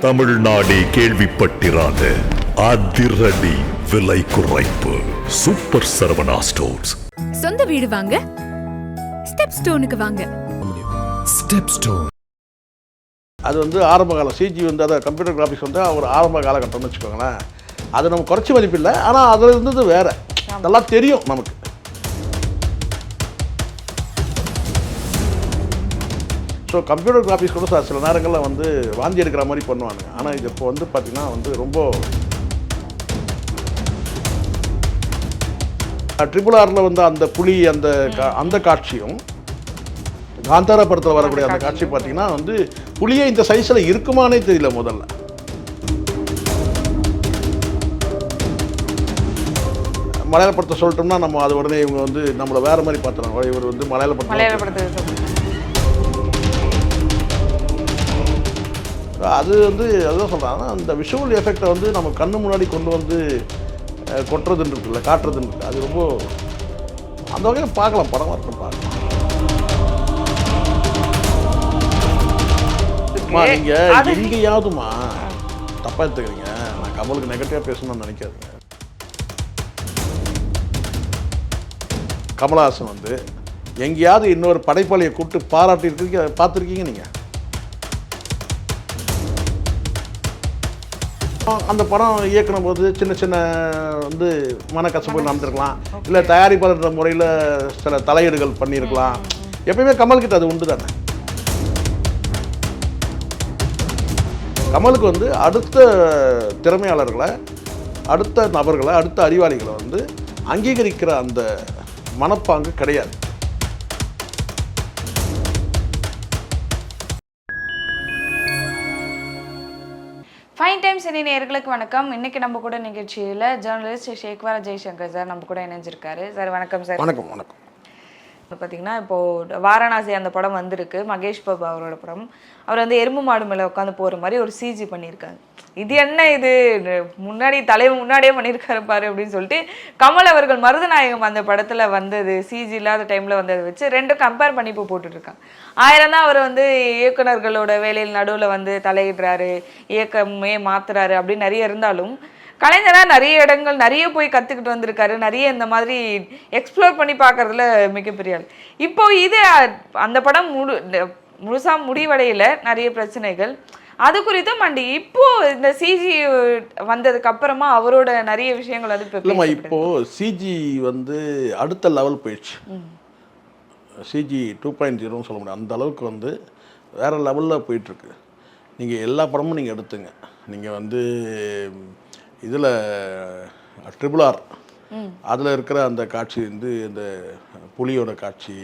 தமிழ்நாடே கேள்விப்பட்டிராத அதிரடி விலை குறைப்பு சூப்பர் சரவணா ஸ்டோர்ஸ். சொந்த வீடு வாங்க ஸ்டெப் ஸ்டோனுக்கு வாங்க. ஸ்டெப் ஸ்டோன் அது ஆரம்ப காலம் சிஜி அதை கம்ப்யூட்டர் கிராஃபிக்ஸ் ஒரு ஆரம்ப காலகட்டம்னு வச்சுக்கோங்களேன். அது நம்ம குறைச்சி மதிப்பில்லை, ஆனால் அதில் இருந்தது வேறு, அதெல்லாம் தெரியும் நமக்கு. ஸோ கம்ப்யூட்டர் கிராஃபிக்ஸ் கூட சில நேரங்களில் வாந்தி எடுக்கிற மாதிரி பண்ணுவாங்க. ஆனால் இது இப்போ பார்த்திங்கன்னா ரொம்ப RRRல அந்த புலி அந்த காட்சியும் காந்தாரா படத்தில் வரக்கூடிய அந்த காட்சி பார்த்திங்கன்னா புலியே இந்த சைஸில் இருக்குமானே தெரியல முதல்ல. மலையாள படத்தை சொல்லிட்டோம்னா நம்ம அது உடனே இவங்க நம்மளை வேறு மாதிரி பார்த்துறாங்க. இவர் மலையாள படத்தை அது அதுதான் சொல்கிறாங்க. அந்த விஷுவல் எஃபெக்டை நம்ம கண்ணு முன்னாடி கொண்டு கொட்டுறதுன்னு இருக்குல்ல, காட்டுறதுன்னு இருக்குது. அது ரொம்ப அந்த வகையில் பார்க்கலாம், படமாக இருக்கும், பார்க்கலாம். நீங்கள் எங்கேயாவதுமா தப்பாக எடுத்துக்கிறீங்க, நான் கமலுக்கு நெகட்டிவாக பேசணும்னு நினைக்காதுங்க. கமலஹாசன் எங்கேயாவது இன்னொரு படைப்பாளியை கூப்பிட்டு பாராட்டி பார்த்துருக்கீங்க நீங்கள்? அந்த படம் இயக்கணும் போது சின்ன சின்ன மனக்கசப்பு நடந்திருக்கலாம், இல்லை தயாரிப்பாளர் முறையில் சில தலையீடுகள் பண்ணியிருக்கலாம். எப்பயுமே கமல்கிட்ட அது உண்டு தானே. கமலுக்கு அடுத்த திறமையாளர்களை, அடுத்த நபர்களை, அடுத்த அறிவாளிகளை அங்கீகரிக்கிற அந்த மனப்பாங்கு கிடையாது. ஃபைன் டைம்ஸ் இனி நேயர்களுக்கு வணக்கம். இன்னைக்கு நம்ம கூட நிகழ்ச்சியில் ஜேர்னலிஸ்ட் ஷேக்வாரா ஜெய்சங்கர் சார் நம்ம கூட இணைஞ்சிருக்காரு. சார் வணக்கம் சார். வணக்கம். வணக்கம். பார்த்தீங்கன்னா இப்போது வாரணாசி அந்த படம் வந்திருக்கு, மகேஷ் பாபு அவரோட படம். அவர் எறும்பு மாடு மேலே உட்காந்து போகிற மாதிரி ஒரு சிஜி பண்ணியிருக்காங்க. இது என்ன, இது தலைவர் முன்னாடியே பண்ணியிருக்காரு பாரு அப்படின்னு சொல்லிட்டு கமல் அவர்கள் மருதநாயகம் அந்த படத்தில் வந்தது சிஜி இல்லாத டைமில் வந்ததை வச்சு ரெண்டும் கம்பேர் பண்ணி இப்போ போட்டுட்ருக்காங்க. 1000 தான் அவர் இயக்குனர்களோட வேலையில் நடுவில் தலையிடுறாரு, இயக்கமே மாத்துறாரு அப்படின்னு நிறைய இருந்தாலும் கலைஞராக நிறைய இடங்கள் நிறைய போய் கற்றுக்கிட்டு வந்திருக்காரு. நிறைய இந்த மாதிரி எக்ஸ்ப்ளோர் பண்ணி பார்க்கறதுல மிகப்பெரிய ஆள். இப்போ இது அந்த படம் முழுசாக முடிவடையில் நிறைய பிரச்சனைகள் அது குறித்தும் அண்ட் இப்போ இந்த சிஜி வந்ததுக்கு அப்புறமா அவரோட நிறைய விஷயங்கள் இல்லைம்மா. இப்போ சிஜி அடுத்த லெவல் போயிடுச்சு. சிஜி 2.0 சொல்ல முடியும். அந்த அளவுக்கு வேறு லெவலில் போயிட்டுருக்கு. நீங்கள் எல்லா படமும் நீங்கள் எடுத்துங்க. நீங்கள் இதில் RRR அதில் இருக்கிற அந்த காட்சி இந்த புலியோட காட்சி,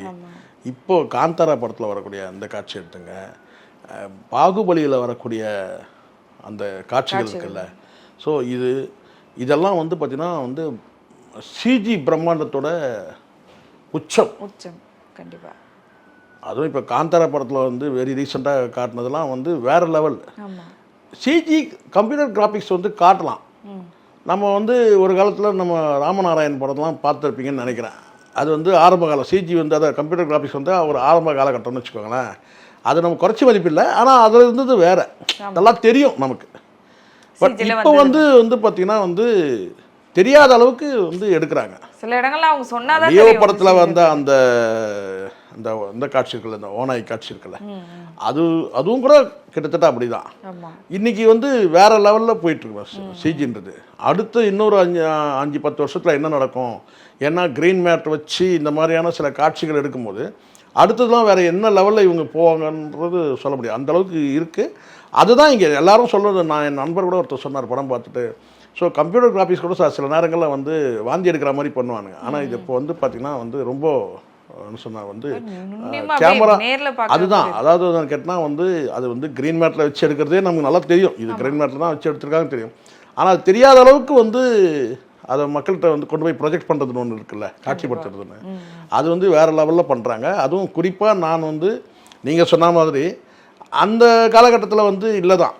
இப்போது காந்தாரா படத்தில் வரக்கூடிய அந்த காட்சி எடுத்துங்க, பாகுபலியில் வரக்கூடிய அந்த காட்சிகள் இருக்குல்ல. ஸோ இதெல்லாம் பார்த்திங்கன்னா சிஜி பிரம்மாண்டத்தோட உச்சம். கண்டிப்பாக. அதுவும் இப்போ காந்தாரா படத்தில் வெரி ரீசெண்டாக காட்டினதெல்லாம் வேறு லெவல். சிஜி கம்ப்யூட்டர் கிராஃபிக்ஸ் காட்டலாம். நம்ம ஒரு காலத்தில் நம்ம ராமநாராயண் படத்தெலாம் பார்த்துருப்பீங்கன்னு நினைக்கிறேன். அது ஆரம்ப காலம் சிஜி அதை கம்ப்யூட்டர் கிராஃபிக்ஸ் ஒரு ஆரம்ப காலகட்டம்னு வச்சுக்கோங்களேன். அது நம்ம குறைச்சி மதிப்பில்லை, ஆனால் அதில் இருந்தது வேறு, அதெல்லாம் தெரியும் நமக்கு. பட் இப்போ பார்த்திங்கன்னா தெரியாத அளவுக்கு எடுக்கிறாங்க. சில இடங்கள்ல அவங்க சொன்னாதான் லியோ படத்தில் அந்த இந்த இந்த காட்சி இருக்குல்ல, இந்த ஓனாய் காட்சி இருக்குல்ல, அதுவும் கூட கிட்டத்தட்ட அப்படிதான். இன்னைக்கு வேற லெவலில் போயிட்டுருக்கு சிஜின்றது. அடுத்து இன்னொரு 5-10 வருஷத்தில் என்ன நடக்கும், ஏன்னா க்ரீன் மேட் வச்சு இந்த மாதிரியான சில காட்சிகள் எடுக்கும்போது அடுத்ததுலாம் வேறு என்ன லெவலில் இவங்க போவாங்கன்றது சொல்ல முடியாது. அந்தளவுக்கு இருக்குது. அதுதான் இங்கே எல்லாரும் சொல்கிறது. நான் என் நண்பர் கூட ஒருத்தர் சொன்னார் படம் பார்த்துட்டு. ஸோ கம்ப்யூட்டர் கிராஃபிக்ஸ் கூட சில நேரங்களில் வாந்தி எடுக்கிற மாதிரி பண்ணுவானுங்க. ஆனால் இது இப்போ பார்த்திங்கன்னா ரொம்ப சொன்னால் கேமரா அதுதான். அதாவது கேட்டால் அது க்ரீன் மேட்டில் வச்சு எடுக்கிறதே நமக்கு நல்லா தெரியும். இது க்ரீன் மேட்டில் தான் வச்சு எடுத்துருக்காங்க தெரியும். ஆனால் அது தெரியாத அளவுக்கு அதை மக்கள்கிட்ட கொண்டு போய் ப்ரொஜெக்ட் பண்ணுறதுன்னு ஒன்று இருக்குல்ல, காட்சிப்படுத்துறதுன்னு, அது வேறு லெவலில் பண்ணுறாங்க. அதுவும் குறிப்பாக நான் நீங்கள் சொன்ன மாதிரி அந்த காலகட்டத்தில் இல்லை தான்.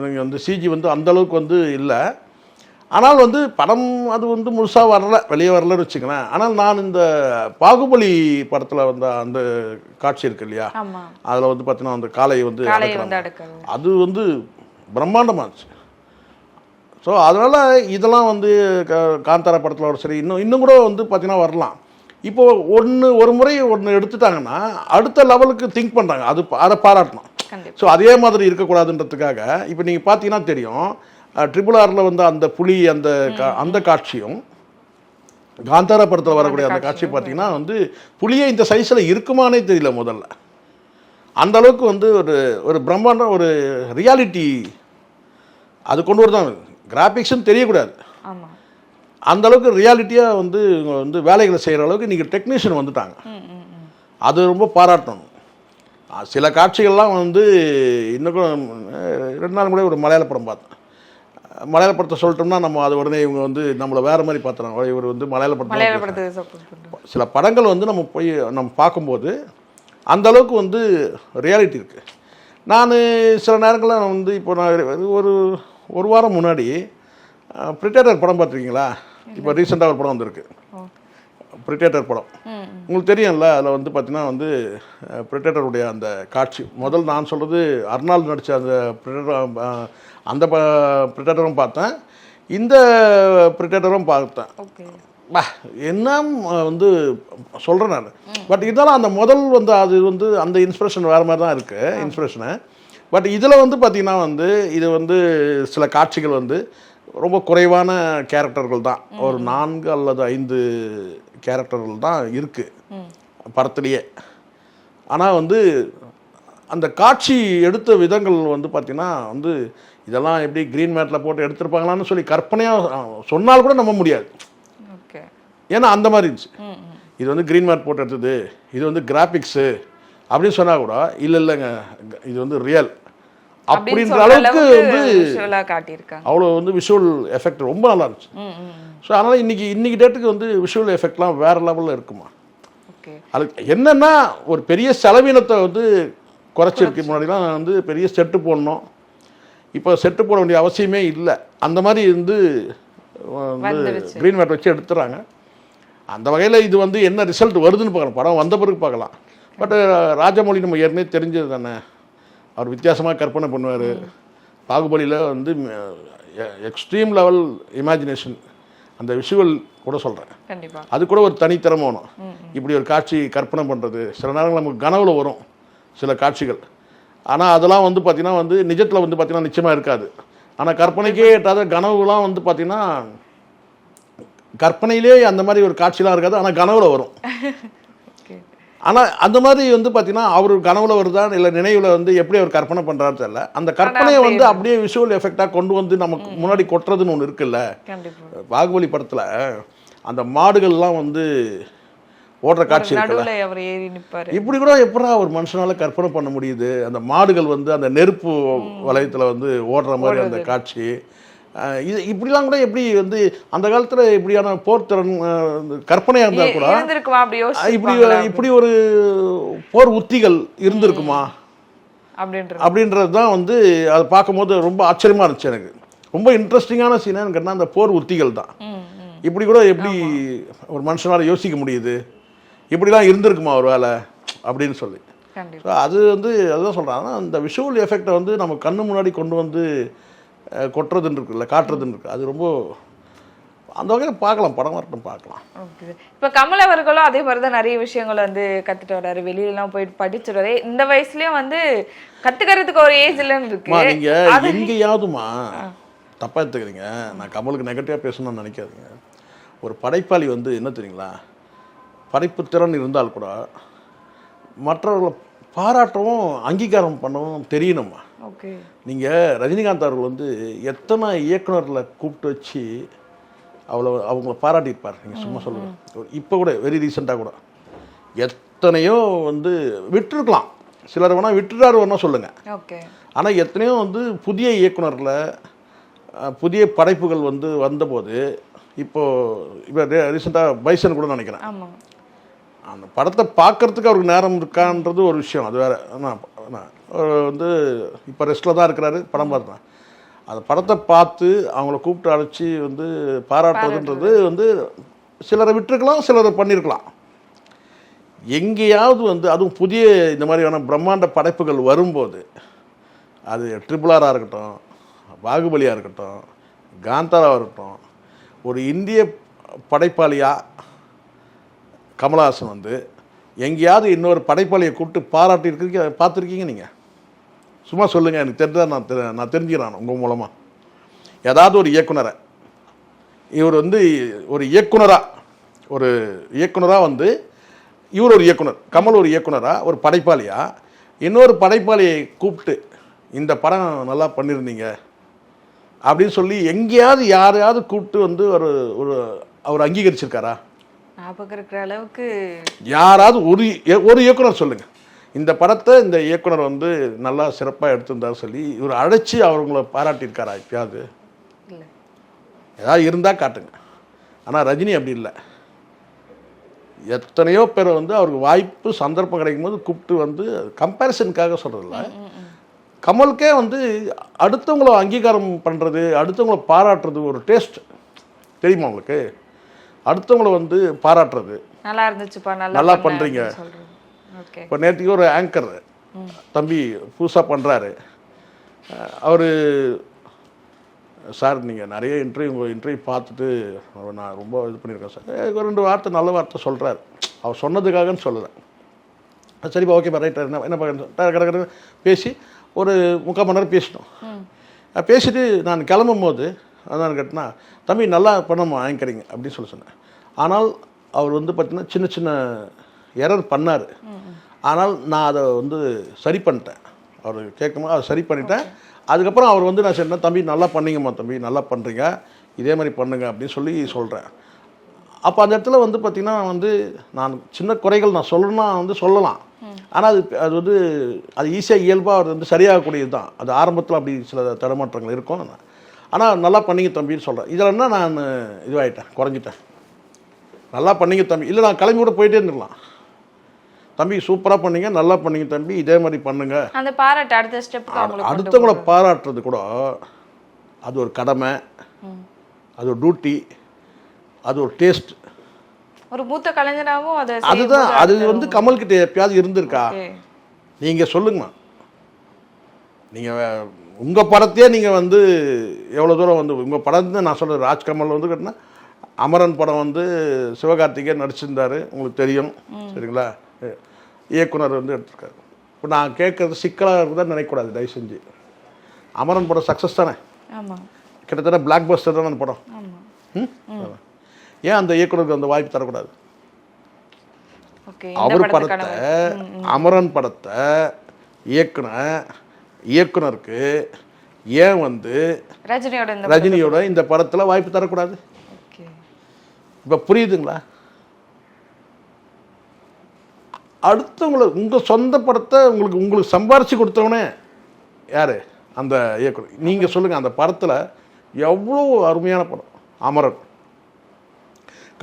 நீங்கள் சிஜி அந்தளவுக்கு இல்லை. ஆனால் படம் அது முழுசாக வரல, வெளியே வரலன்னு வச்சுக்கலேன். ஆனால் நான் இந்த பாகுபலி படத்தில் அந்த காட்சி இருக்கு இல்லையா, அதில் பார்த்தீங்கன்னா அந்த காலை அது பிரம்மாண்டமாக இருந்துச்சு. ஸோ அதனால் இதெல்லாம் வந்து காந்தாரா படத்தில் சரி இன்னும் கூட வந்து பார்த்தீங்கன்னா வரலாம். இப்போ ஒரு முறை ஒன்று எடுத்துட்டாங்கன்னா அடுத்த லெவலுக்கு திங்க் பண்ணுறாங்க, அதை பாராட்டணும். ஸோ அதே மாதிரி இருக்கக்கூடாதுன்றதுக்காக இப்போ நீங்கள் பார்த்தீங்கன்னா தெரியும், RRR வந்து அந்த புலி அந்த காட்சியும் காந்தாரா படத்தில் வரக்கூடிய அந்த காட்சி பார்த்தீங்கன்னா வந்து புலியே இந்த சைஸில் இருக்குமானே தெரியல முதல்ல. அந்த அளவுக்கு வந்து ஒரு பிரம்மாண்டம், ஒரு ரியாலிட்டி அது கொண்டு வரதான். கிராஃபிக்ஸ்ன்னு தெரியக்கூடாது, அந்த அளவுக்கு ரியாலிட்டியாக வந்து வேலைகளை செய்கிற அளவுக்கு இன்றைக்கி டெக்னீஷியன் வந்துட்டாங்க. அது ரொம்ப பாராட்டணும். சில காட்சிகள்லாம் வந்து இன்னும் 2 நாள் கூட ஒரு மலையாள படம் பார்த்தேன். மலையாள படத்தை சொல்லிட்டோம்னா நம்ம அது உடனே இவங்க வந்து நம்மளை வேறு மாதிரி பார்த்துறாங்க. இவர் வந்து மலையாள படத்தை சில படங்கள் வந்து நம்ம பார்க்கும்போது அந்த அளவுக்கு வந்து ரியாலிட்டி இருக்குது. நான் சில நேரங்களில் வந்து இப்போ நான் ஒரு வாரம் முன்னாடி பிரிட்டேட்டர் படம் பார்த்துருக்கீங்களா? இப்போ ரீசெண்டாக ஒரு படம் வந்திருக்கு, பிரிட்டேட்டர் படம். உங்களுக்கு தெரியும்ல, அதில் வந்து பார்த்தீங்கன்னா வந்து பிரிட்டேட்டருடைய அந்த காட்சி முதல் நான் சொல்கிறது அர்னால்டு நடித்த அந்த பிரிட்டேட்டர், அந்த பிரிட்டேட்டரும் பார்த்தேன், இந்த பிரிட்டேட்டரும் பார்த்தேன். என்ன வந்து சொல்கிறேன் நான். பட் இதெல்லாம் அந்த முதல் வந்து அது வந்து அந்த இன்ஸ்பிரேஷன் வேறு மாதிரி தான் இருக்குது இன்ஸ்பிரேஷனு. பட் இதில் வந்து பார்த்திங்கன்னா வந்து இது வந்து சில காட்சிகள் வந்து ரொம்ப குறைவான கேரக்டர்கள் தான், ஒரு 4 அல்லது 5 கேரக்டர்கள் தான் இருக்குது படத்துலேயே. ஆனால் வந்து அந்த காட்சி எடுத்த விதங்கள் வந்து பார்த்திங்கன்னா வந்து இதெல்லாம் எப்படி க்ரீன் மேட்டில் போட்டு எடுத்திருப்பாங்களான்னு சொல்லி கற்பனையாக சொன்னால் கூட நம்ப முடியாது. ஏன்னா அந்த மாதிரி இருந்துச்சு. இது வந்து க்ரீன் மேட் போட்டு எடுத்தது, இது வந்து கிராஃபிக்ஸு அப்படின்னு சொன்னால் கூட இல்லைங்க இது வந்து ரியல் அப்படின்ற அளவுக்கு வந்து அவ்வளோ வந்து விஷுவல் எஃபெக்ட் ரொம்ப நல்லா இருந்துச்சு. ஸோ அதனால் இன்னைக்கு டேட்டுக்கு வந்து விஷுவல் எஃபெக்ட்லாம் வேறு லெவலில் இருக்குமா. அது என்னென்னா ஒரு பெரிய செலவினத்தை வந்து குறைச்சிருக்கு. முன்னாடிலாம் வந்து பெரிய செட்டு போடணும், இப்போ செட்டு போட வேண்டிய அவசியமே இல்லை. அந்த மாதிரி வந்து க்ரீன் மேட் வச்சு எடுத்துறாங்க. அந்த வகையில் இது வந்து என்ன ரிசல்ட் வருதுன்னு பார்க்கலாம், படம் வந்த பிறகு பார்க்கலாம். பட் ராஜமௌழி நம்ம ஏற்கனவே தெரிஞ்சது தானே, அவர் வித்தியாசமாக கற்பனை பண்ணுவார். பாகுபலியில் வந்து எக்ஸ்ட்ரீம் லெவல் இமேஜினேஷன், அந்த விஷுவல் கூட சொல்கிறேன், அது கூட ஒரு தனித்திறமை வேணும். இப்படி ஒரு காட்சி கற்பனை பண்ணுறது சில நேரங்கள் நமக்கு கனவுல வரும் சில காட்சிகள். ஆனால் அதெல்லாம் வந்து பார்த்திங்கன்னா வந்து நிஜத்தில் வந்து பார்த்திங்கன்னா நிச்சயமாக இருக்காது. ஆனால் கற்பனைக்கே எட்டாத கனவுலாம் வந்து பார்த்திங்கன்னா கற்பனையிலே அந்த மாதிரி ஒரு காட்சிலாம் இருக்காது, ஆனால் கனவுல வரும். ஆனால் அந்த மாதிரி வந்து பார்த்தீங்கன்னா அவர் கனவுல வருதா இல்லை நினைவில் வந்து எப்படி அவர் கற்பனை பண்ணுறாரு தெரியல, அந்த கற்பனையை வந்து அப்படியே விஷுவல் எஃபெக்டாக கொண்டு வந்து நமக்கு முன்னாடி கொட்டுறதுன்னு ஒன்று இருக்குல்ல. பாகுபலி படத்தில் அந்த மாடுகள்லாம் வந்து ஓடுற காட்சி இருக்குல்ல, இப்படி கூட எப்படா ஒரு மனுஷனால கற்பனை பண்ண முடியுது. அந்த மாடுகள் வந்து அந்த நெருப்பு வளையத்தில் வந்து ஓடுற மாதிரி அந்த காட்சி, இது இப்படிலாம் கூட எப்படி வந்து அந்த காலத்தில் இப்படியான போர் திறன் கற்பனையாக இருந்தால் கூட இப்படி ஒரு போர் உத்திகள் இருந்திருக்குமா அப்படின்றது தான் வந்து அதை பார்க்கும்போது ரொம்ப ஆச்சரியமாக இருந்துச்சு. எனக்கு ரொம்ப இன்ட்ரெஸ்டிங்கான சீனான்னு கேட்டால் அந்த போர் உத்திகள் தான். இப்படி கூட எப்படி ஒரு மனுஷனால் யோசிக்க முடியுது, இப்படிலாம் இருந்திருக்குமா ஒரு வேலை அப்படின்னு சொல்லி. ஸோ அது வந்து அதுதான் சொல்கிறாங்க, அந்த விஷுவல் எஃபெக்டை வந்து நம்ம கண்ணு முன்னாடி கொண்டு வந்து கொட்டுறதுன்னு இருக்குல்ல, காட்டுறதுன்னு இருக்கு, அது ரொம்ப அந்த வகையில் பார்க்கலாம், படம் வரட்டும் பார்க்கலாம். இப்போ கமல் அவர்களும் அதே மாதிரி தான் நிறைய விஷயங்கள் வந்து கற்றுட்டு வர்றாரு, வெளியிலாம் போயிட்டு படிச்சுட்டு இந்த வயசுலேயும் வந்து கற்றுக்கிறதுக்கு ஒரு ஏஜ் இல்லைன்னு இருக்கு. நீங்கள் எங்கேயாவதுமா தப்பாக எடுத்துக்கிறீங்க, நான் கமலுக்கு நெகட்டிவாக பேசணும்னு நினைக்காதீங்க. ஒரு படைப்பாளி வந்து என்ன தெரியுங்களா, படைப்பு திறன் இருந்தால் கூட மற்றவர்களை பாராட்டவும் அங்கீகாரம் பண்ணவும் தெரியணுமா. நீங்கள் ரஜினிகாந்த் அவர்கள் வந்து எத்தனை இயக்குநர்களை கூப்பிட்டு வச்சு அவங்கள பாராட்டியிருப்பார். நீங்கள் சும்மா சொல்லுங்கள், இப்போ கூட வெரி ரீசெண்டாக கூட எத்தனையோ வந்து விட்டுருக்கலாம், சிலர் வேணால் விட்டுட்டாரு வேணா சொல்லுங்கள். ஆனால் எத்தனையோ வந்து புதிய இயக்குநர்களை புதிய படைப்புகள் வந்து வந்தபோது இப்போ ரீசெண்டாக பைசன் கூட நினைக்கிறேன், அந்த படத்தை பார்க்குறதுக்கு அவருக்கு நேரம் இருக்கான்றது ஒரு விஷயம், அது வேறு. வந்து இப்போ ரெஸ்ட்டில் தான் இருக்கிறாரு, படம் பார்த்தேன். அந்த படத்தை பார்த்து அவங்கள கூப்பிட்டு அழைச்சி வந்து பாராட்டுறதுன்றது வந்து சிலரை விட்டுருக்கலாம், சிலரை பண்ணியிருக்கலாம். எங்கேயாவது வந்து அதுவும் புதிய இந்த மாதிரியான பிரம்மாண்ட படைப்புகள் வரும்போது, அது RRR இருக்கட்டும், பாகுபலியாக இருக்கட்டும், காந்தாராவாக இருக்கட்டும், ஒரு இந்திய படைப்பாளியாக கமலஹாசன் வந்து எங்கேயாவது இன்னொரு படைப்பாளியை கூப்பிட்டு பாராட்டியிருக்கீங்க பார்த்துருக்கீங்க நீங்கள்? சும்மா சொல்லுங்கள், எனக்கு தெரிஞ்சால் நான் தெரிஞ்சுக்கிறேன் உங்கள் மூலமாக. ஏதாவது ஒரு இயக்குனரை இவர் வந்து ஒரு இயக்குனராக வந்து இவர் ஒரு இயக்குனர், கமல் ஒரு இயக்குனராக ஒரு படைப்பாளியாக இன்னொரு படைப்பாளியை கூப்பிட்டு இந்த படம் நல்லா பண்ணியிருந்தீங்க அப்படின்னு சொல்லி எங்கேயாவது யாரையாவது கூப்பிட்டு வந்து அவர் அங்கீகரிச்சிருக்காரா? ஞாபகம் இருக்கிற அளவுக்கு யாராவது ஒரு இயக்குனர் சொல்லுங்கள், இந்த படத்தை இந்த இயக்குனர் வந்து நல்லா சிறப்பாக எடுத்திருந்தார் சொல்லி இவர் அழைச்சி அவங்கள பாராட்டியிருக்காரா எப்பயாவது? இல்லை. ஏதாவது இருந்தால் காட்டுங்க. ஆனால் ரஜினி அப்படி இல்லை. எத்தனையோ பேர் வந்து அவருக்கு வாய்ப்பு சந்தர்ப்பம் கிடைக்கும் போது கூப்பிட்டு வந்து கம்பேரிசனுக்காக சொல்கிறதில்ல. கமலுக்கே வந்து அடுத்தவங்கள அங்கீகாரம் பண்ணுறது, அடுத்தவங்கள பாராட்டுறது ஒரு டேஸ்ட் தெரியுமா உங்களுக்கு? அடுத்தவங்கள வந்து பாராட்டுறது, நல்லா இருந்துச்சுப்பா, நல்லா பண்ணுறீங்க. ஓகே. இப்போ நேற்றுக்கு ஒரு ஆங்கர் தம்பி புதுசாக பண்ணுறாரு. அவர் சார் நீங்கள் நிறைய இன்டர்வியூ பார்த்துட்டு நான் ரொம்ப இது பண்ணியிருக்கேன் சார், ஒரு 2 வார்த்தை நல்ல வார்த்தை சொல்கிறார். அவர் சொன்னதுக்காகன்னு சொல்லலை. சரிப்பா ஓகேப்பா ரைட் என்ன பார்க்குறேன் பேசி ஒரு 3/4 மணி நேரம் பேசினோம். பேசிட்டு நான் கிளம்பும் போது அதான் கேட்டேன்னா, தம்பி நல்லா பண்ணணுமா ஆங்கரிங் அப்படின்னு சொன்னேன். ஆனால் அவர் வந்து பார்த்திங்கன்னா சின்ன சின்ன எரர் பண்ணார். ஆனால் நான் அதை வந்து சரி பண்ணிட்டேன். அவர் கேட்கும்போது அதை சரி பண்ணிட்டேன். அதுக்கப்புறம் அவர் வந்து நான் சொன்னேன், தம்பி நல்லா பண்ணிங்கம்மா, தம்பி நல்லா பண்ணுறீங்க, இதே மாதிரி பண்ணுங்க அப்படின்னு சொல்லி சொல்கிறேன். அப்போ அந்த இடத்துல வந்து பார்த்திங்கன்னா வந்து நான் சின்ன குறைகள் நான் சொல்லணும்னா வந்து சொல்லலாம். ஆனால் அது வந்து அது ஈஸியாக இயல்பாக அது வந்து சரியாகக்கூடியது தான். அது ஆரம்பத்தில் அப்படி சில தடுமாற்றங்கள் இருக்கும். ஆனால் நல்லா பண்ணிங்க தம்பின்னு சொல்கிறேன். இதில் என்ன நான் இதுவாகிட்டேன், குறைஞ்சிட்டேன். நல்லா பண்ணிங்க தம்பி, இல்லை நான் கிளம்பி கூட போயிட்டே இருந்துடலாம். தம்பி சூப்பராக பண்ணீங்க, நல்லா பண்ணீங்க தம்பி, இதே மாதிரி பண்ணுங்க. அந்த பாராட்டு அடுத்த ஸ்டெப் அடுத்தவங்கள பாராட்டுறது கூட அது ஒரு கடமை, அது ஒரு டியூட்டி, அது ஒரு டேஸ்ட். ஒரு மூத்த கலைஞராகவும் அதுதான். அது வந்து கமல்கிட்ட எப்பயாவது இருந்திருக்கா? நீங்கள் சொல்லுங்கம்மா. நீங்கள் உங்கள் படத்தையே நீங்கள் வந்து எவ்வளோ தூரம் வந்து உங்கள் படம் நான் சொல்கிறேன். ராஜ்கமல் வந்து கேட்டினா அமரன் படம் வந்து சிவகார்த்திகேயன் நடிச்சிருந்தார், உங்களுக்கு தெரியும் சரிங்களா? இயக்குனர் வந்து எடுத்திருக்காரு. இப்போ நான் கேட்குறது சிக்கலாக இருக்குதான் நினைக்கக்கூடாது தயவு செஞ்சு. அமரன் படம் சக்ஸஸ் தானே, கிட்டத்தட்ட பிளாக் பஸ்டர் தானே அந்த படம். ஏன் அந்த இயக்குனருக்கு அந்த வாய்ப்பு தரக்கூடாது? அவர் படத்தை அமரன் படத்தை இயக்குனருக்கு ஏன் வந்து ரஜினியோட இந்த படத்தில் வாய்ப்பு தரக்கூடாது? இப்போ புரியுதுங்களா? அடுத்தவங்களை உங்கள் சொந்த படத்தை உங்களுக்கு சம்பாரித்து கொடுத்தவனே யார்? அந்த இயக்குனர். நீங்கள் சொல்லுங்கள், அந்த படத்தில் எவ்வளோ அருமையான படம் அமரன்.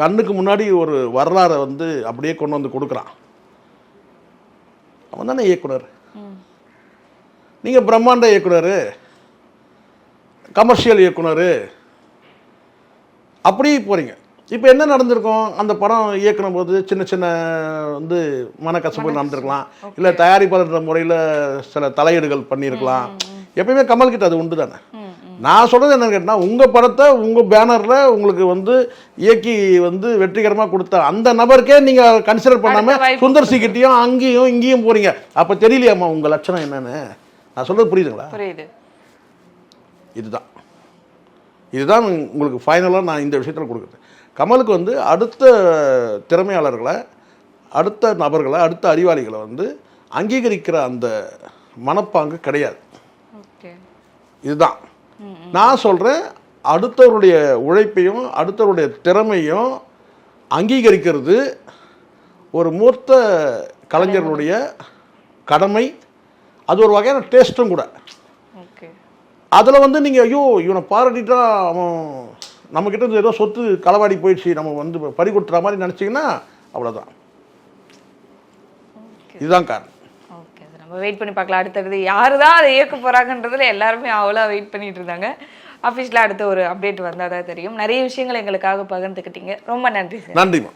கண்ணுக்கு முன்னாடி ஒரு வரலாறை வந்து அப்படியே கொண்டு வந்து கொடுக்குறான். அவன் தானே இயக்குனர். நீங்கள் பிரம்மாண்ட இயக்குனர், கமர்ஷியல் இயக்குனர், அப்படி போகிறீங்க. இப்போ என்ன நடந்திருக்கும்? அந்த படம் இயக்கணும் போது சின்ன சின்ன வந்து மனக்கசப்பு நடந்திருக்கலாம், இல்லை தயாரிப்பாளர் முறையில் சில தலையீடுகள் பண்ணியிருக்கலாம். எப்பயுமே கமல்கிட்ட அது உண்டு தானே. நான் சொல்கிறது என்னன்னு கேட்டால், உங்கள் படத்தை உங்கள் பேனரில் உங்களுக்கு வந்து இயக்கி வந்து வெற்றிகரமாக கொடுத்த அந்த நபருக்கே நீங்கள் கன்சிடர் பண்ணாமல் சுந்தர் சிகிட்டையும் அங்கேயும் இங்கேயும் போகிறீங்க. அப்போ தெரியலையாம்மா உங்கள் லட்சணம் என்னன்னு? நான் சொல்கிறது புரியுதுங்களா? புரியுது. இதுதான் உங்களுக்கு ஃபைனலாக நான் இந்த விஷயத்தில் கொடுக்குறேன். கமலுக்கு வந்து அடுத்த திறமையாளர்களை, அடுத்த நபர்களை, அடுத்த அறிவாளிகளை வந்து அங்கீகரிக்கிற அந்த மனப்பாங்கு கிடையாது. இதுதான் நான் சொல்கிறேன். அடுத்தவருடைய உழைப்பையும் அடுத்தவருடைய திறமையும் அங்கீகரிக்கிறது ஒரு மூத்த கலைஞர்களுடைய கடமை. அது ஒரு வகையான டேஸ்ட்டும் கூட. அதில் வந்து நீங்கள் ஐயோ இவனை பாராட்டிட்டா அவன் நம்மக்கிட்ட இருந்து ஏதோ சொத்து களவாடி போயிடுச்சு, நம்ம வந்து பறி கொடுத்துற மாதிரி நினச்சிங்கன்னா அவ்வளோதான். இதுதான் காரணம். ஓகே, நம்ம வெயிட் பண்ணி பார்க்கலாம். அடுத்தது யாரு தான் அதை இயக்க போகிறாங்கன்றதுல எல்லாருமே அவ்வளோ வெயிட் பண்ணிட்டு இருந்தாங்க. ஆஃபீஸில் அடுத்த ஒரு அப்டேட் வந்தால் தான் தெரியும். நிறைய விஷயங்கள் எங்களுக்காக பகிர்ந்துக்கிட்டீங்க. ரொம்ப நன்றி சார். நன்றிம்மா.